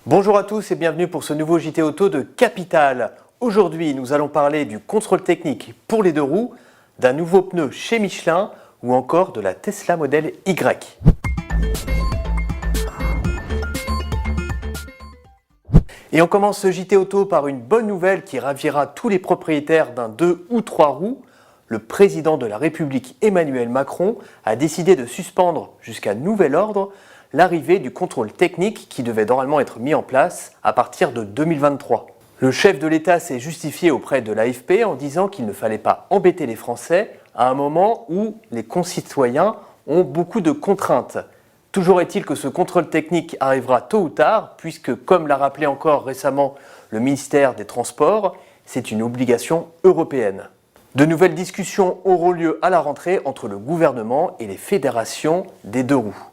Bonjour à tous et bienvenue pour ce nouveau JT Auto de Capital. Aujourd'hui, nous allons parler du contrôle technique pour les deux roues, d'un nouveau pneu chez Michelin ou encore de la Tesla Model Y. Et on commence ce JT Auto par une bonne nouvelle qui ravira tous les propriétaires d'un 2 ou 3 roues. Le président de la République Emmanuel Macron a décidé de suspendre jusqu'à nouvel ordre l'arrivée du contrôle technique qui devait normalement être mis en place à partir de 2023. Le chef de l'État s'est justifié auprès de l'AFP en disant qu'il ne fallait pas embêter les Français à un moment où les concitoyens ont beaucoup de contraintes. Toujours est-il que ce contrôle technique arrivera tôt ou tard, puisque, comme l'a rappelé encore récemment le ministère des Transports, c'est une obligation européenne. De nouvelles discussions auront lieu à la rentrée entre le gouvernement et les fédérations des deux roues.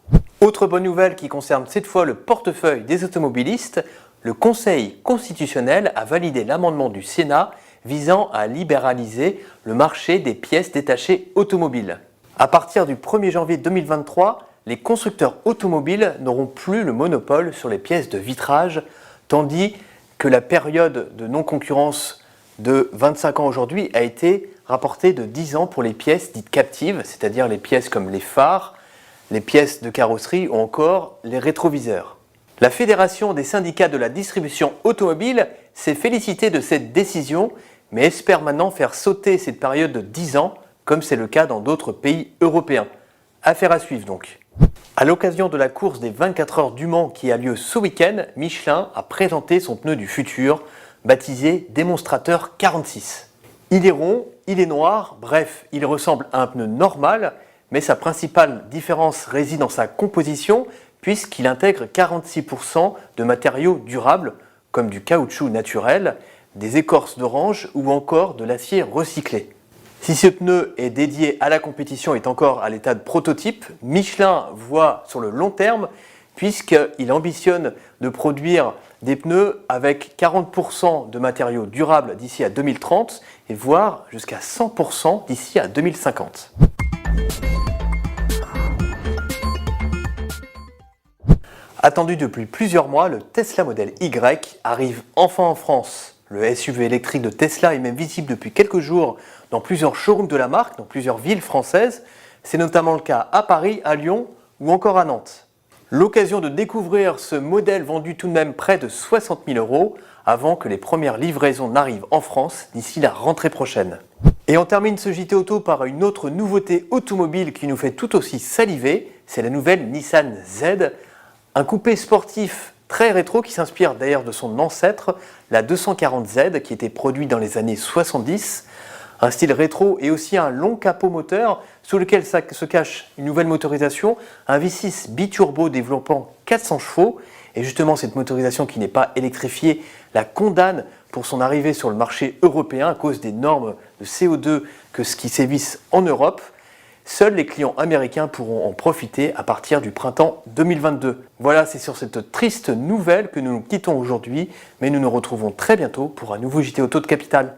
Autre bonne nouvelle qui concerne cette fois le portefeuille des automobilistes, le Conseil constitutionnel a validé l'amendement du Sénat visant à libéraliser le marché des pièces détachées automobiles. À partir du 1er janvier 2023, les constructeurs automobiles n'auront plus le monopole sur les pièces de vitrage, tandis que la période de non-concurrence de 25 ans aujourd'hui a été rapportée de 10 ans pour les pièces dites captives, c'est-à-dire les pièces comme les phares, les pièces de carrosserie ou encore les rétroviseurs. La Fédération des syndicats de la distribution automobile s'est félicitée de cette décision, mais espère maintenant faire sauter cette période de 10 ans, comme c'est le cas dans d'autres pays européens. Affaire à suivre donc. À l'occasion de la course des 24 heures du Mans qui a lieu ce week-end, Michelin a présenté son pneu du futur, baptisé Démonstrateur 46. Il est rond, il est noir, bref, il ressemble à un pneu normal, mais sa principale différence réside dans sa composition, puisqu'il intègre 46% de matériaux durables, comme du caoutchouc naturel, des écorces d'orange ou encore de l'acier recyclé. Si ce pneu est dédié à la compétition et est encore à l'état de prototype, Michelin voit sur le long terme, puisqu'il ambitionne de produire des pneus avec 40% de matériaux durables d'ici à 2030 et voire jusqu'à 100% d'ici à 2050. Attendu depuis plusieurs mois, le Tesla Model Y arrive enfin en France. Le SUV électrique de Tesla est même visible depuis quelques jours dans plusieurs showrooms de la marque, dans plusieurs villes françaises. C'est notamment le cas à Paris, à Lyon ou encore à Nantes. L'occasion de découvrir ce modèle vendu tout de même près de 60 000 € avant que les premières livraisons n'arrivent en France d'ici la rentrée prochaine. Et on termine ce JT Auto par une autre nouveauté automobile qui nous fait tout aussi saliver, c'est la nouvelle Nissan Z, un coupé sportif très rétro qui s'inspire d'ailleurs de son ancêtre, la 240Z, qui était produit dans les années 70. Un style rétro et aussi un long capot moteur sous lequel se cache une nouvelle motorisation, un V6 biturbo développant 400 chevaux. Et justement, cette motorisation qui n'est pas électrifiée la condamne pour son arrivée sur le marché européen à cause des normes de CO2 qui sévissent en Europe. Seuls les clients américains pourront en profiter à partir du printemps 2022. Voilà, c'est sur cette triste nouvelle que nous nous quittons aujourd'hui, mais nous nous retrouvons très bientôt pour un nouveau JT Auto de Capital.